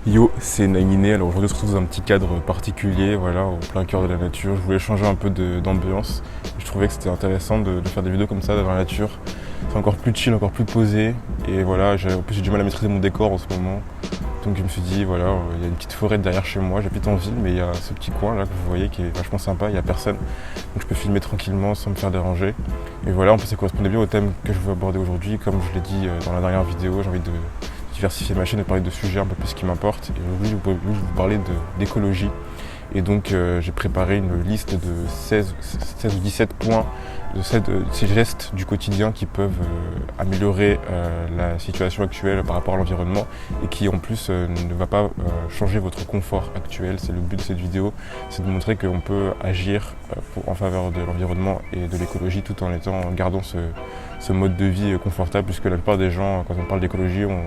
Yo, c'est Naguiné. Alors aujourd'hui, on se retrouve dans un petit cadre particulier, voilà, au plein cœur de la nature. Je voulais changer un peu d'ambiance. Je trouvais que c'était intéressant de faire des vidéos comme ça dans la nature. C'est encore plus chill, encore plus posé. Et voilà, en plus j'ai du mal à maîtriser mon décor en ce moment. Donc je me suis dit, voilà, il y a une petite forêt derrière chez moi. J'habite en ville, mais il y a ce petit coin là que vous voyez qui est vachement sympa. Il n'y a personne, donc je peux filmer tranquillement sans me faire déranger. Et voilà, en plus ça correspondait bien au thème que je veux aborder aujourd'hui. Comme je l'ai dit dans la dernière vidéo, j'ai envie de diversifier ma chaîne et parler de sujets un peu plus qui m'importent. Et aujourd'hui, je vais vous parler d'écologie. Et donc, j'ai préparé une liste de 16 ou 17 points, de ces gestes du quotidien qui peuvent améliorer la situation actuelle par rapport à l'environnement et qui, en plus, ne va pas changer votre confort actuel. C'est le but de cette vidéo, c'est de montrer qu'on peut agir en faveur de l'environnement et de l'écologie tout en gardant ce mode de vie confortable, puisque la plupart des gens, quand on parle d'écologie, on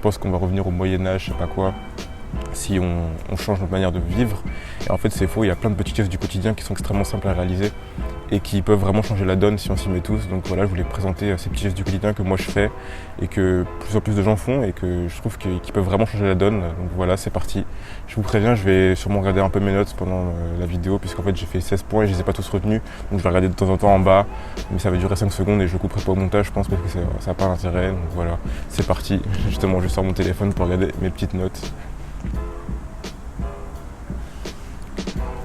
pense qu'on va revenir au Moyen-Âge, je sais pas quoi, si on change notre manière de vivre. Et en fait, c'est faux, il y a plein de petits gestes du quotidien qui sont extrêmement simples à réaliser et qui peuvent vraiment changer la donne si on s'y met tous. Donc voilà, je voulais présenter ces petits gestes du quotidien que moi je fais et que plus en plus de gens font et que je trouve qu'ils peuvent vraiment changer la donne. Donc voilà, c'est parti. Je vous préviens, je vais sûrement regarder un peu mes notes pendant la vidéo, puisqu'en fait j'ai fait 16 points et je les ai pas tous retenus. Donc je vais regarder de temps en temps en bas, mais ça va durer 5 secondes et je le couperai pas au montage, je pense, parce que ça n'a pas d'intérêt. Donc voilà, c'est parti. Justement, je sors mon téléphone pour regarder mes petites notes.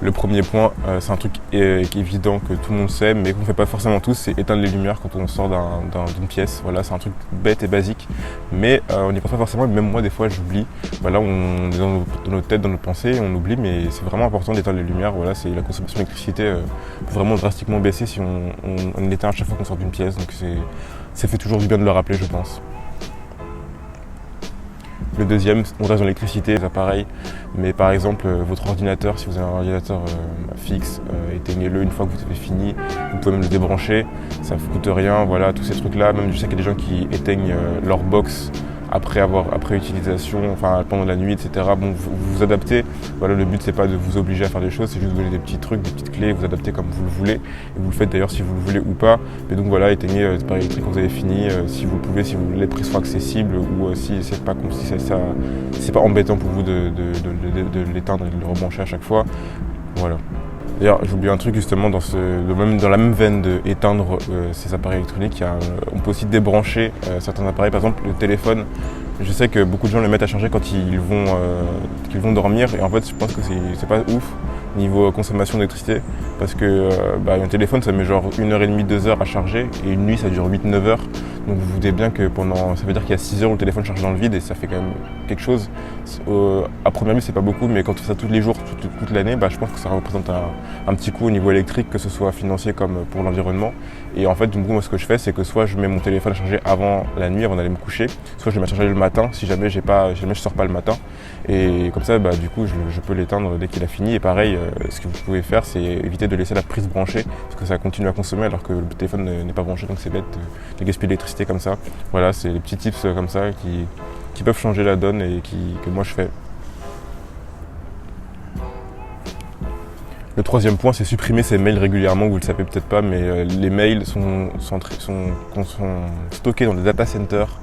Le premier point, c'est un truc qui est évident, que tout le monde sait, mais qu'on ne fait pas forcément tous, c'est éteindre les lumières quand on sort d'une pièce. Voilà, c'est un truc bête et basique, mais on n'y pense pas forcément, et même moi des fois j'oublie. Voilà, on est dans nos têtes, dans nos pensées, on oublie, mais c'est vraiment important d'éteindre les lumières. Voilà, c'est la consommation d'électricité peut vraiment drastiquement baisser si on l'éteint à chaque fois qu'on sort d'une pièce, donc ça fait toujours du bien de le rappeler, je pense. Le deuxième, on reste dans l'électricité, les appareils, mais par exemple votre ordinateur, si vous avez un ordinateur fixe, éteignez-le une fois que vous avez fini, vous pouvez même le débrancher, ça ne vous coûte rien, voilà, tous ces trucs-là. Même je sais qu'il y a des gens qui éteignent leur box après utilisation, enfin pendant la nuit, etc. Bon, vous vous adaptez. Voilà, le but c'est pas de vous obliger à faire des choses, c'est juste de donner des petits trucs, des petites clés, vous adaptez comme vous le voulez. Et vous le faites d'ailleurs si vous le voulez ou pas. Mais donc voilà, éteignez l'appareil électrique quand vous avez fini, si vous pouvez, si les prix sont accessibles ou si c'est pas c'est pas embêtant pour vous de l'éteindre et de le rebrancher à chaque fois. Voilà. D'ailleurs, j'ai oublié un truc justement dans la même veine d'éteindre ces appareils électroniques, on peut aussi débrancher certains appareils, par exemple le téléphone. Je sais que beaucoup de gens le mettent à charger quand ils vont dormir, et en fait je pense que c'est pas ouf niveau consommation d'électricité, parce que un téléphone ça met genre 1h30, 2h à charger, et une nuit ça dure 8-9 heures. Donc vous vous doutez bien que ça veut dire qu'il y a 6 heures où le téléphone charge dans le vide, et ça fait quand même quelque chose. À première vue c'est pas beaucoup, mais quand on fait ça tous les jours, toute l'année, je pense que ça représente un petit coût au niveau électrique, que ce soit financier comme pour l'environnement. Et en fait, du coup, moi ce que je fais, c'est que soit je mets mon téléphone à charger avant la nuit, avant d'aller me coucher, soit je le mets à charger le matin si jamais je sors pas le matin. Et comme ça, du coup, je peux l'éteindre dès qu'il a fini. Et pareil, ce que vous pouvez faire, c'est éviter de laisser la prise branchée, parce que ça continue à consommer alors que le téléphone n'est pas branché, donc c'est bête de gaspiller l'électricité comme ça. Voilà, c'est les petits tips comme ça qui peuvent changer la donne et que moi je fais. Le troisième point, c'est supprimer ses mails régulièrement. Vous ne le savez peut-être pas, mais les mails sont stockés dans des data centers.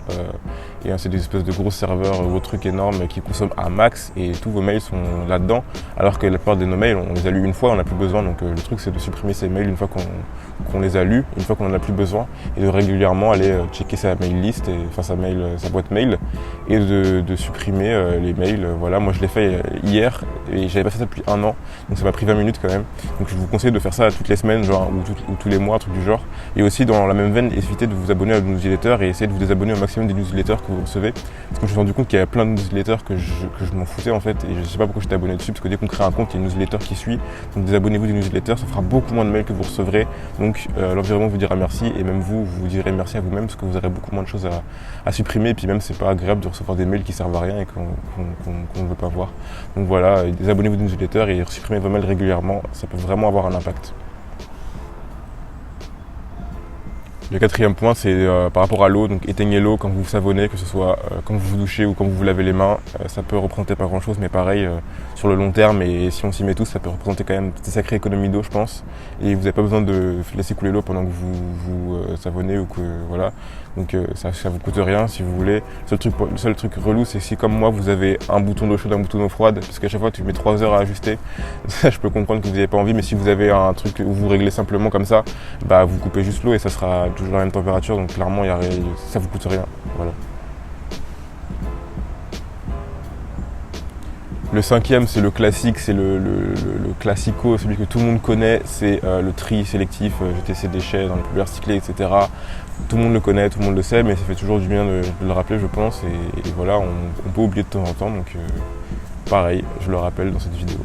Et c'est des espèces de gros serveurs, gros trucs énormes qui consomment à max, et tous vos mails sont là-dedans. Alors que la plupart de nos mails, on les a lus une fois, on n'a plus besoin. Donc le truc, c'est de supprimer ces mails une fois qu'on les a lus, une fois qu'on n'en a plus besoin, et de régulièrement aller checker sa mail list, sa boîte mail, et de supprimer les mails. Voilà, moi je l'ai fait hier, et j'avais pas fait ça depuis 1 an, donc ça m'a pris 20 minutes quand même. Donc je vous conseille de faire ça toutes les semaines, ou tous les mois, un truc du genre. Et aussi dans la même veine, évitez de vous abonner à nos newsletters et essayez de vous désabonner au maximum des newsletters que vous recevez. Parce que je me suis rendu compte qu'il y avait plein de newsletters que je m'en foutais en fait, et je sais pas pourquoi j'étais abonné dessus, parce que dès qu'on crée un compte, il y a une newsletter qui suit. Donc désabonnez-vous des newsletters, ça fera beaucoup moins de mails que vous recevrez. Donc l'environnement vous dira merci, et même vous direz merci à vous-même, parce que vous aurez beaucoup moins de choses à supprimer. Et puis même c'est pas agréable de recevoir des mails qui servent à rien et qu'on ne veut pas voir. Donc voilà, désabonnez-vous des newsletters et supprimez vos mails régulièrement, ça peut vraiment avoir un impact. Le quatrième point, c'est par rapport à l'eau. Donc éteignez l'eau quand vous vous savonnez, que ce soit quand vous vous douchez ou quand vous vous lavez les mains. Ça peut représenter pas grand chose, mais pareil, sur le long terme, et si on s'y met tous, ça peut représenter quand même des sacrées économies d'eau, je pense. Et vous n'avez pas besoin de laisser couler l'eau pendant que vous vous savonnez ou que voilà. Donc ça vous coûte rien si vous voulez. Le seul truc relou, c'est si comme moi vous avez un bouton d'eau chaude, un bouton d'eau froide, parce qu'à chaque fois tu mets 3 heures à ajuster. Ça, je peux comprendre que vous n'avez pas envie, mais si vous avez un truc où vous réglez simplement comme ça, bah vous coupez juste l'eau et ça sera toujours la même température. Donc clairement, ça vous coûte rien. Voilà. Le cinquième, c'est le classique, c'est le classico, celui que tout le monde connaît, c'est le tri sélectif, jeter ses déchets dans les poubelles recyclées, etc. Tout le monde le connaît, tout le monde le sait, mais ça fait toujours du bien de le rappeler, je pense. Et voilà, on peut oublier de temps en temps, donc pareil, je le rappelle dans cette vidéo.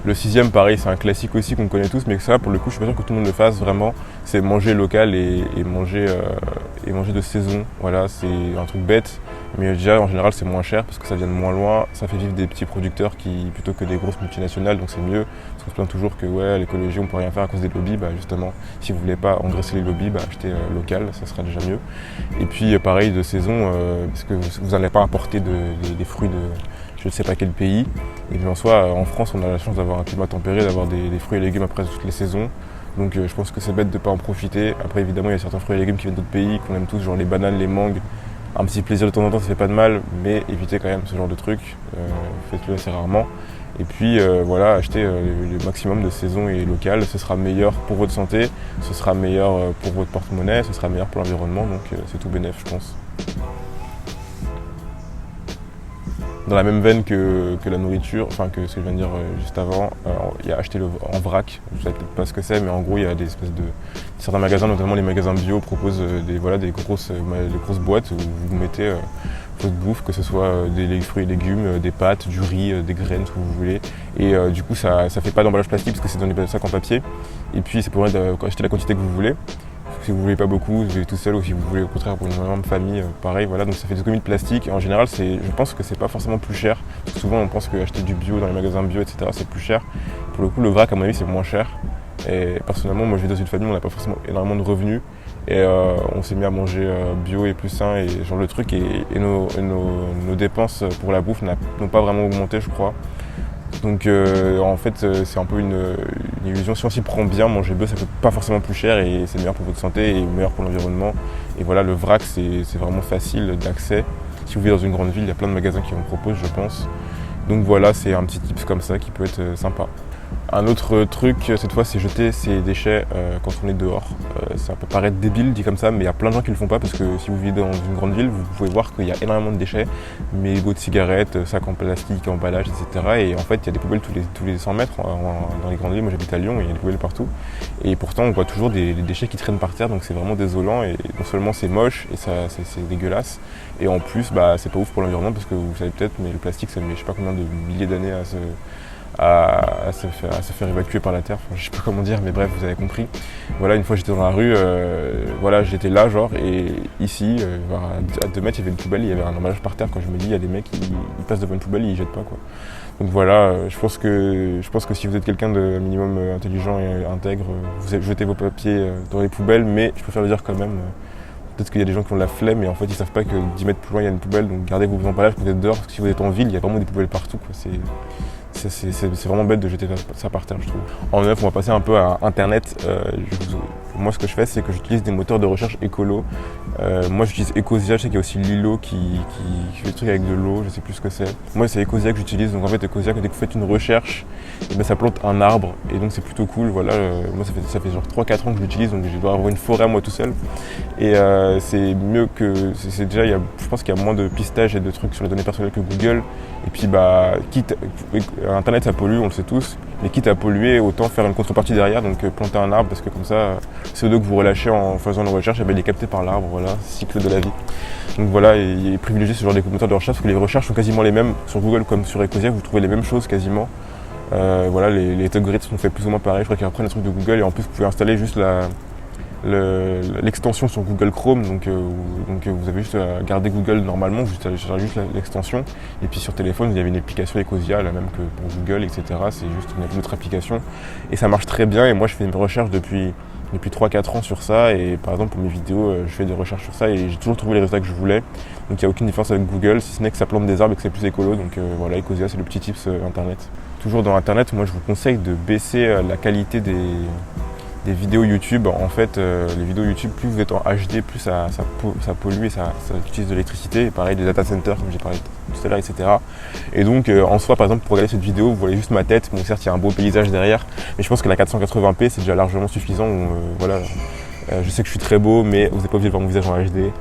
Le sixième, pareil, c'est un classique aussi qu'on connaît tous, mais ça, pour le coup, je suis pas sûr que tout le monde le fasse vraiment. C'est manger local et manger de saison. Voilà, c'est un truc bête, mais déjà, en général, c'est moins cher parce que ça vient de moins loin. Ça fait vivre des petits producteurs plutôt que des grosses multinationales, donc c'est mieux. Parce qu'on se plaint toujours que ouais, l'écologie, on peut rien faire à cause des lobbies. Bah justement, si vous voulez pas engraisser les lobbies, bah achetez local, ça sera déjà mieux. Et puis, pareil, de saison, parce que vous n'allez pas importer des fruits de je ne sais pas quel pays. Et bien en soi, en France, on a la chance d'avoir un climat tempéré, d'avoir des fruits et légumes après toutes les saisons. Donc je pense que c'est bête de ne pas en profiter. Après évidemment, il y a certains fruits et légumes qui viennent d'autres pays, qu'on aime tous, genre les bananes, les mangues. Un petit plaisir de temps en temps, ça fait pas de mal, mais évitez quand même ce genre de trucs. Faites-le assez rarement. Et puis voilà, achetez le maximum de saison et local. Ce sera meilleur pour votre santé, ce sera meilleur pour votre porte-monnaie, ce sera meilleur pour l'environnement. Donc c'est tout bénef, je pense. Dans la même veine que la nourriture, enfin que ce que je viens de dire juste avant, il y a acheter en vrac. Je ne sais peut-être pas ce que c'est, mais en gros il y a des espèces de certains magasins, notamment les magasins bio, proposent des grosses boîtes où vous mettez votre bouffe, que ce soit des fruits et légumes, des pâtes, du riz, des graines, ce que vous voulez. Et du coup ça fait pas d'emballage plastique parce que c'est dans des sacs en papier. Et puis c'est pour acheter la quantité que vous voulez. Si vous voulez pas beaucoup, vous vivez tout seul, ou si vous voulez au contraire pour une énorme famille, pareil, voilà, donc ça fait des économies de plastique. En général, je pense que c'est pas forcément plus cher. Parce que souvent on pense qu'acheter du bio dans les magasins bio, etc., c'est plus cher. Pour le coup, le vrac, à mon avis, c'est moins cher. Et personnellement, moi je vis dans une famille où on n'a pas forcément énormément de revenus. Et on s'est mis à manger bio et plus sain et genre le truc. Et nos dépenses pour la bouffe n'ont pas vraiment augmenté, je crois. Donc en fait c'est un peu une illusion. Si on s'y prend bien, manger bio ça coûte pas forcément plus cher et c'est meilleur pour votre santé et meilleur pour l'environnement. Et voilà, le vrac c'est vraiment facile d'accès. Si vous vivez dans une grande ville, il y a plein de magasins qui en proposent, je pense. Donc voilà, c'est un petit tips comme ça qui peut être sympa. Un autre truc, cette fois, c'est jeter ses déchets quand on est dehors. Ça peut paraître débile dit comme ça, mais il y a plein de gens qui le font pas parce que si vous vivez dans une grande ville, vous pouvez voir qu'il y a énormément de déchets, mégots de cigarettes, sacs en plastique, emballages, etc. Et en fait, il y a des poubelles tous les 100 mètres dans les grandes villes. Moi, j'habite à Lyon et il y a des poubelles partout. Et pourtant, on voit toujours des déchets qui traînent par terre, donc c'est vraiment désolant. Et non seulement c'est moche et c'est dégueulasse, et en plus, bah, c'est pas ouf pour l'environnement parce que vous savez peut-être, mais le plastique, ça met je sais pas combien de milliers d'années à se faire évacuer par la terre, enfin, je sais pas comment dire, mais bref, vous avez compris. Voilà, une fois j'étais dans la rue, voilà, j'étais là genre, et ici, à 2 mètres, il y avait une poubelle, il y avait un emballage par terre. Quand je me dis, il y a des mecs qui passent devant une poubelle et ils jettent pas quoi. Donc voilà, je pense que si vous êtes quelqu'un de minimum intelligent et intègre, vous jetez vos papiers dans les poubelles, mais je préfère le dire quand même. Peut-être qu'il y a des gens qui ont la flemme et en fait ils savent pas que 10 mètres plus loin il y a une poubelle, donc gardez vos emballages quand vous êtes dehors, parce que si vous êtes en ville, il y a vraiment des poubelles partout quoi. C'est vraiment bête de jeter ça par terre, je trouve. En neuf, on va passer un peu à Internet. Moi, ce que je fais, c'est que j'utilise des moteurs de recherche écolo. Moi, j'utilise Ecosia. Je sais qu'il y a aussi Lilo qui fait des trucs avec de l'eau. Je sais plus ce que c'est. Moi, c'est Ecosia que j'utilise. Donc, en fait, Ecosia, dès que vous faites une recherche, ça plante un arbre. Et donc, c'est plutôt cool. Voilà. Moi, ça fait genre 3-4 ans que je l'utilise. Donc, je dois avoir une forêt, moi, tout seul. Et c'est mieux que... je pense qu'il y a moins de pistage et de trucs sur les données personnelles que Google. Et puis, Internet, ça pollue, on le sait tous. Mais quitte à polluer, autant faire une contrepartie derrière, donc planter un arbre, parce que comme ça, le CO2 que vous relâchez en faisant une recherche, il est capté par l'arbre, voilà, cycle de la vie. Donc voilà, et privilégier ce genre de moteurs de recherche, parce que les recherches sont quasiment les mêmes sur Google comme sur Ecosia, vous trouvez les mêmes choses quasiment. Voilà, les algorithmes sont faits plus ou moins pareil, je crois qu'ils reprennent les trucs de Google, et en plus vous pouvez installer juste l'extension sur Google Chrome, donc vous avez juste à garder Google normalement, vous téléchargez juste l'extension, et puis sur téléphone vous avez une application Ecosia, la même que pour Google, etc. C'est juste une autre application, et ça marche très bien, et moi je fais mes recherches depuis 3-4 ans sur ça, et par exemple pour mes vidéos, je fais des recherches sur ça, et j'ai toujours trouvé les résultats que je voulais, donc il n'y a aucune différence avec Google, si ce n'est que ça plante des arbres et que c'est plus écolo, donc voilà, Ecosia c'est le petit tips internet. Toujours dans internet, moi je vous conseille de baisser la qualité des vidéos YouTube. En fait, les vidéos YouTube, plus vous êtes en HD, plus ça pollue et ça utilise de l'électricité. Et pareil, des data centers, comme j'ai parlé tout à l'heure, etc. Et donc, en soi, par exemple, pour regarder cette vidéo, vous voyez juste ma tête. Bon, certes, il y a un beau paysage derrière, mais je pense que la 480p, c'est déjà largement suffisant. Voilà. Je sais que je suis très beau, mais vous n'êtes pas obligé de voir mon visage en HD.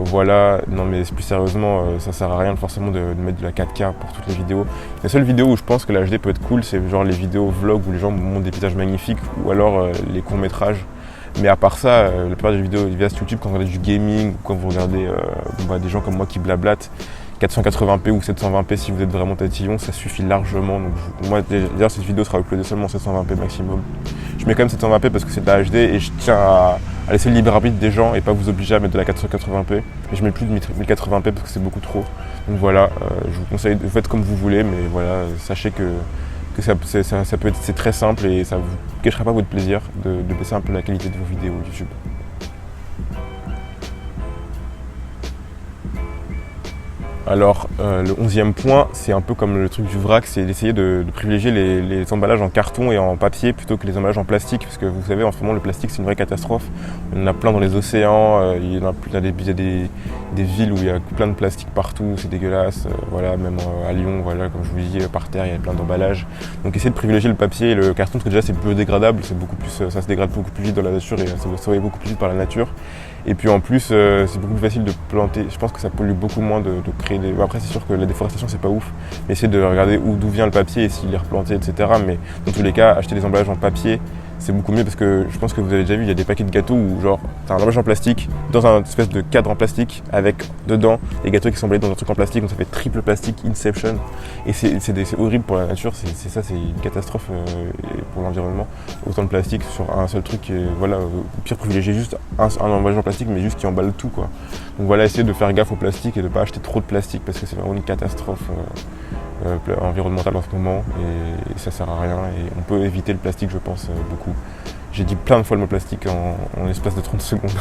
Voilà, non mais plus sérieusement, ça sert à rien forcément de mettre de la 4K pour toutes les vidéos. La seule vidéo où je pense que la HD peut être cool, c'est genre les vidéos vlog où les gens montrent des paysages magnifiques, ou alors les courts-métrages. Mais à part ça, la plupart des vidéos YouTube, quand vous regardez du gaming, ou quand vous regardez des gens comme moi qui blablatent, 480p ou 720p si vous êtes vraiment tatillon, ça suffit largement. Donc moi d'ailleurs cette vidéo sera uploadée seulement en 720p maximum. Je mets quand même 720p parce que c'est de la HD et je tiens à laisser le libre arbitre des gens et pas vous obliger à mettre de la 480p. Et je mets plus de 1080p parce que c'est beaucoup trop. Donc voilà, je vous conseille de faire comme vous voulez, mais voilà, sachez que ça peut être, c'est très simple et ça vous gâchera pas votre plaisir de baisser un peu la qualité de vos vidéos YouTube. Alors, le 11e point, c'est un peu comme le truc du vrac, c'est d'essayer de privilégier les emballages en carton et en papier plutôt que les emballages en plastique, parce que vous savez, en ce moment, le plastique, c'est une vraie catastrophe. Il y en a plein dans les océans, il y a des villes où il y a plein de plastique partout, c'est dégueulasse. Voilà, même à Lyon, voilà, comme je vous dis, par terre, il y a plein d'emballages. Donc, essayez de privilégier le papier et le carton, parce que déjà, c'est biodégradable, ça se dégrade beaucoup plus vite dans la nature et ça va beaucoup plus vite par la nature. Et puis en plus, c'est beaucoup plus facile de planter. Je pense que ça pollue beaucoup moins de créer des... Après, c'est sûr que la déforestation, c'est pas ouf. Mais essayez de regarder d'où vient le papier et s'il est replanté, etc. Mais dans tous les cas, acheter des emballages en papier, c'est beaucoup mieux parce que je pense que vous avez déjà vu, il y a des paquets de gâteaux où genre, t'as un emballage en plastique, dans un espèce de cadre en plastique, avec dedans des gâteaux qui sont emballés dans un truc en plastique, donc ça fait triple plastique, Inception. Et c'est horrible pour la nature, c'est une catastrophe pour l'environnement. Autant de plastique sur un seul truc, et voilà, au pire privilégier juste un emballage en plastique, mais juste qui emballe tout, quoi. Donc voilà, essayez de faire gaffe au plastique et de ne pas acheter trop de plastique parce que c'est vraiment une catastrophe environnementale en ce moment et ça sert à rien et on peut éviter le plastique, je pense, beaucoup. J'ai dit plein de fois le mot plastique en l'espace de 30 secondes.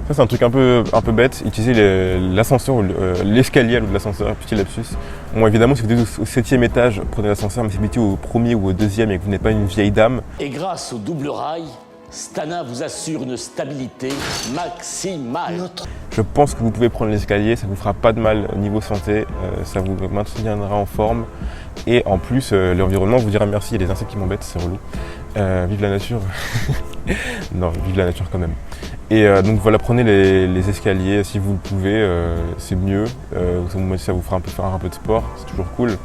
Ça c'est un truc un peu bête, utiliser l'ascenseur ou l'escalier à l'eau de l'ascenseur, petit lapsus. Bon évidemment si vous êtes au 7e étage, prenez l'ascenseur, mais si vous êtes au 1er ou au 2e et que vous n'êtes pas une vieille dame. Et grâce au double rail, Stana vous assure une stabilité maximale. Je pense que vous pouvez prendre l'escalier, ça ne vous fera pas de mal niveau santé, ça vous maintiendra en forme. Et en plus, l'environnement vous dira merci, il y a des insectes qui m'embêtent, c'est relou. Vive la nature. Non, vive la nature quand même. Et donc voilà, prenez les escaliers si vous le pouvez, c'est mieux. Ça vous fera un peu faire un peu de sport, c'est toujours cool.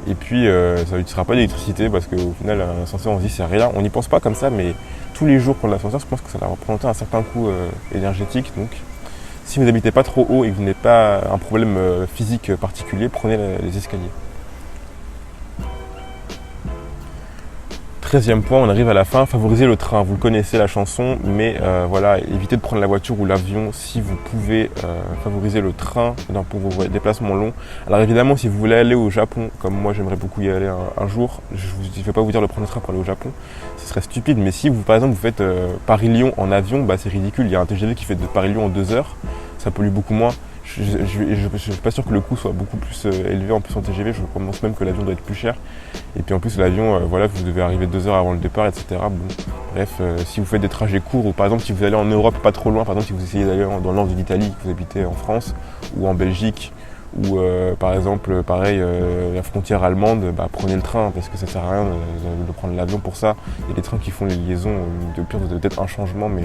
Et puis ça n'utilisera pas d'électricité parce qu'au final, un ascenseur, on se dit c'est rien. On n'y pense pas comme ça, mais tous les jours prendre l'ascenseur, je pense que ça va représenter un certain coût énergétique. Donc si vous n'habitez pas trop haut et que vous n'avez pas un problème physique particulier, prenez les escaliers. 13e point, on arrive à la fin, favoriser le train. Vous le connaissez la chanson, mais voilà, évitez de prendre la voiture ou l'avion si vous pouvez favoriser le train pour vos déplacements longs. Alors évidemment, si vous voulez aller au Japon, comme moi j'aimerais beaucoup y aller un jour, je ne vais pas vous dire de prendre le train pour aller au Japon, ce serait stupide, mais si vous par exemple vous faites Paris-Lyon en avion, bah, c'est ridicule, il y a un TGV qui fait de Paris-Lyon en 2 heures, ça pollue beaucoup moins. Je ne suis pas sûr que le coût soit beaucoup plus élevé en plus en TGV, je pense même que l'avion doit être plus cher. Et puis en plus l'avion, voilà, vous devez arriver 2 heures avant le départ, etc. Bon, bref, si vous faites des trajets courts, ou par exemple si vous allez en Europe pas trop loin, par exemple si vous essayez d'aller dans le nord de l'Italie, que vous habitez en France ou en Belgique, ou par exemple pareil la frontière allemande, bah, prenez le train parce que ça sert à rien de prendre l'avion pour ça. Il y a des trains qui font les liaisons, de pire vous avez peut-être un changement, mais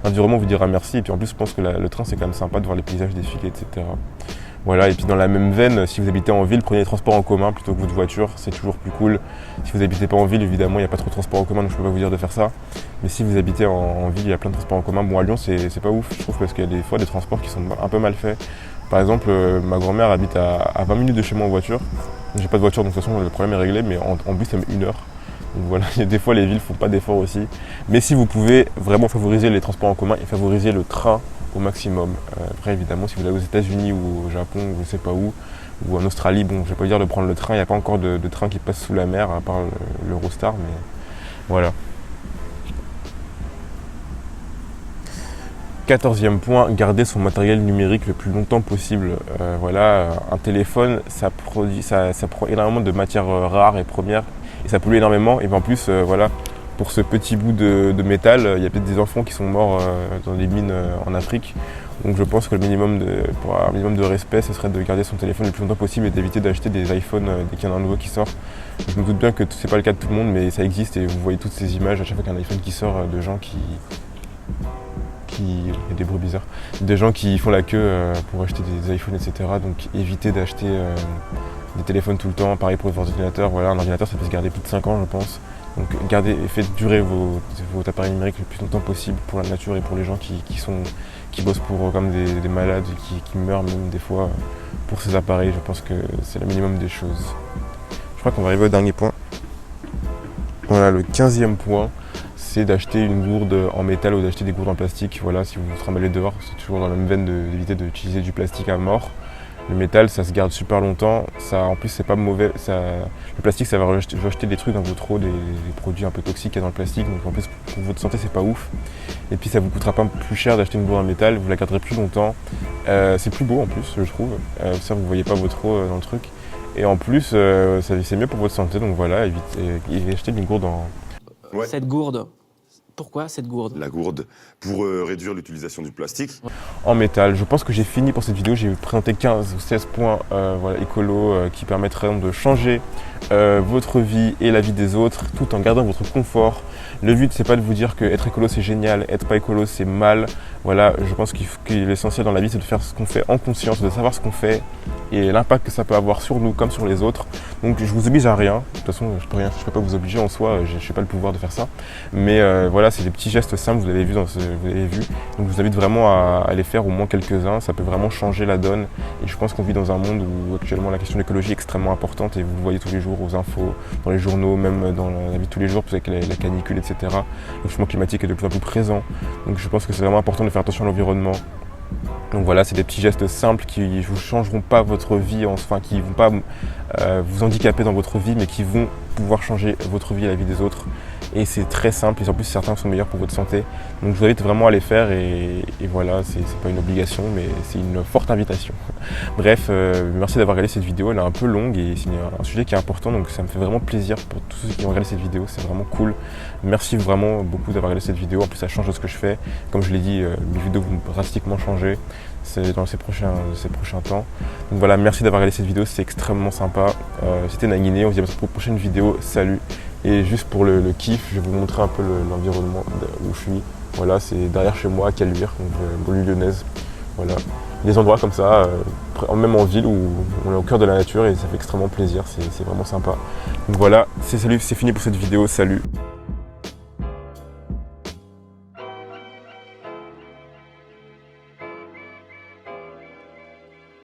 l'environnement vous dira merci. Et puis en plus je pense que le train c'est quand même sympa de voir les paysages défiler, etc. Voilà, et puis dans la même veine, si vous habitez en ville, prenez les transports en commun plutôt que votre voiture, c'est toujours plus cool. Si vous n'habitez pas en ville, évidemment, il n'y a pas trop de transports en commun, donc je ne peux pas vous dire de faire ça. Mais si vous habitez en ville, il y a plein de transports en commun. Bon, à Lyon, c'est pas ouf, je trouve, parce qu'il y a des fois des transports qui sont un peu mal faits. Par exemple, ma grand-mère habite à 20 minutes de chez moi en voiture. J'ai pas de voiture, donc de toute façon, le problème est réglé, mais en bus, ça met 1 heure. Donc voilà, des fois les villes ne font pas d'efforts aussi. Mais si vous pouvez vraiment favoriser les transports en commun et favoriser le train au maximum. Après évidemment si vous allez aux États-Unis ou au Japon ou je ne sais pas où, ou en Australie, bon je ne vais pas dire de prendre le train, il n'y a pas encore de train qui passe sous la mer à part l'Eurostar, mais voilà. 14e point, garder son matériel numérique le plus longtemps possible. Voilà, un téléphone, ça prend énormément de matières rares et premières et ça pollue énormément. Et en plus, voilà, pour ce petit bout de métal, il y a peut-être des enfants qui sont morts dans des mines en Afrique. Donc je pense que pour un minimum de respect, ce serait de garder son téléphone le plus longtemps possible et d'éviter d'acheter des iPhones dès qu'il y en a un nouveau qui sort. Je me doute bien que c'est pas le cas de tout le monde, mais ça existe et vous voyez toutes ces images à chaque fois qu'il y a un iPhone qui sort de gens il y a des bruits bizarres, des gens qui font la queue pour acheter des iPhones, etc. Donc évitez d'acheter des téléphones tout le temps. Pareil pour vos ordinateurs. Voilà, un ordinateur ça peut se garder plus de 5 ans je pense. Donc gardez et faites durer vos appareils numériques le plus longtemps possible pour la nature et pour les gens qui bossent pour comme des malades qui meurent même des fois pour ces appareils. Je pense que c'est le minimum des choses. Je crois qu'on va arriver au dernier point. Voilà, le 15e point. C'est d'acheter une gourde en métal ou d'acheter des gourdes en plastique. Voilà, si vous vous trimballez dehors, c'est toujours dans la même veine d'éviter d'utiliser du plastique à mort. Le métal, ça se garde super longtemps. Ça, en plus, c'est pas mauvais. Le plastique, ça va rejeter des trucs dans votre eau, des produits un peu toxiques qu'il y a dans le plastique. Donc en plus, pour votre santé, c'est pas ouf. Et puis, ça vous coûtera pas plus cher d'acheter une gourde en métal. Vous la garderez plus longtemps. C'est plus beau en plus, je trouve. Ça, vous voyez pas votre eau dans le truc. Et en plus, c'est mieux pour votre santé. Donc voilà, évitez acheter une gourde en... Ouais. Cette gourde, pourquoi cette gourde? La gourde, pour réduire l'utilisation du plastique. En métal. Je pense que j'ai fini pour cette vidéo. J'ai présenté 15 ou 16 points voilà, écolo qui permettraient de changer votre vie et la vie des autres tout en gardant votre confort. Le but, c'est pas de vous dire que être écolo c'est génial, être pas écolo c'est mal. Voilà, je pense que l'essentiel dans la vie c'est de faire ce qu'on fait en conscience, de savoir ce qu'on fait et l'impact que ça peut avoir sur nous comme sur les autres. Donc je vous oblige à rien. De toute façon, je peux pas vous obliger en soi. Je n'ai pas le pouvoir de faire ça. Mais voilà, c'est des petits gestes simples. Vous l'avez vu Donc je vous invite vraiment à les faire au moins quelques-uns. Ça peut vraiment changer la donne. Et je pense qu'on vit dans un monde où actuellement la question de l'écologie est extrêmement importante et vous le voyez tous les jours aux infos, dans les journaux, même dans la vie de tous les jours, avec la canicule, etc. Le changement climatique est de plus en plus présent. Donc je pense que c'est vraiment important de faire attention à l'environnement. Donc voilà, c'est des petits gestes simples qui ne vous changeront pas votre vie, qui ne vont pas vous handicaper dans votre vie, mais qui vont pouvoir changer votre vie et la vie des autres. Et c'est très simple, et en plus certains sont meilleurs pour votre santé. Donc je vous invite vraiment à les faire et voilà, c'est pas une obligation, mais c'est une forte invitation. Bref, merci d'avoir regardé cette vidéo, elle est un peu longue et c'est un sujet qui est important, donc ça me fait vraiment plaisir pour tous ceux qui ont regardé cette vidéo, c'est vraiment cool. Merci vraiment beaucoup d'avoir regardé cette vidéo, en plus ça change de ce que je fais. Comme je l'ai dit, mes vidéos vont drastiquement changer dans ces prochains temps. Donc voilà, merci d'avoir regardé cette vidéo, c'est extrêmement sympa. C'était Naguiné, on se dit à pour une prochaine vidéo, salut. Et juste pour le kiff, je vais vous montrer un peu l'environnement où je suis. Voilà, c'est derrière chez moi à Caluire, donc banlieue lyonnaise. Voilà, des endroits comme ça, même en ville où on est au cœur de la nature et ça fait extrêmement plaisir, c'est vraiment sympa. Donc voilà, c'est fini pour cette vidéo, salut.